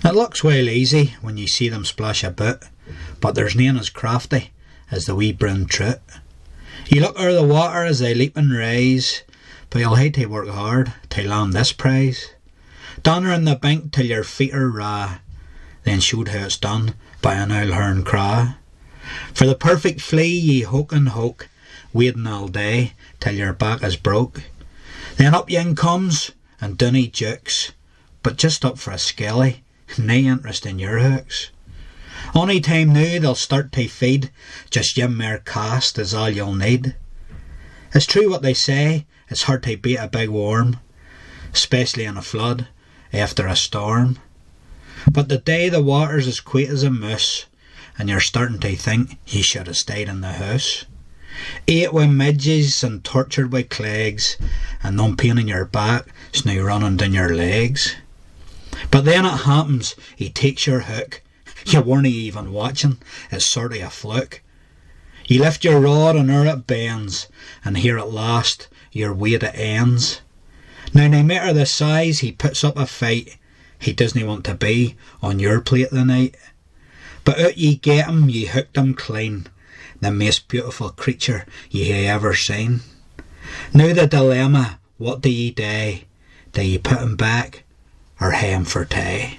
It looks well easy when you see them splash about, but there's none as crafty as the wee brown trout. You look o'er the water as they leap and rise, but you'll hae to work hard to land this prize. Down her in the bank till your feet are raw, then showed how it's done by an owl horn craw. For the perfect flea ye hoke and hoke, wading all day till your back is broke. Then up yen comes and down he jukes, but just up for a skelly, nae interest in your hooks. Ony time now they'll start to feed, just yin mere cast is all you'll need. It's true what they say, it's hard to beat a big worm, especially in a flood after a storm. But the day the water's as quiet as a moose, and you're starting to think ye should have stayed in the house. Ate with midges and tortured with clegs, and no pain in your back, snow running down your legs. But then it happens, he takes your hook. You weren't even watching, it's sort of a fluke. You lift your rod and o'er it bends, and here at last your weight it ends. Now no matter the size, he puts up a fight. He doesn't want to be on your plate the night. But out ye get him, ye hooked him clean, the most beautiful creature ye hae ever seen. Now the dilemma, what do ye do? Do ye put him back, or hae him for tae?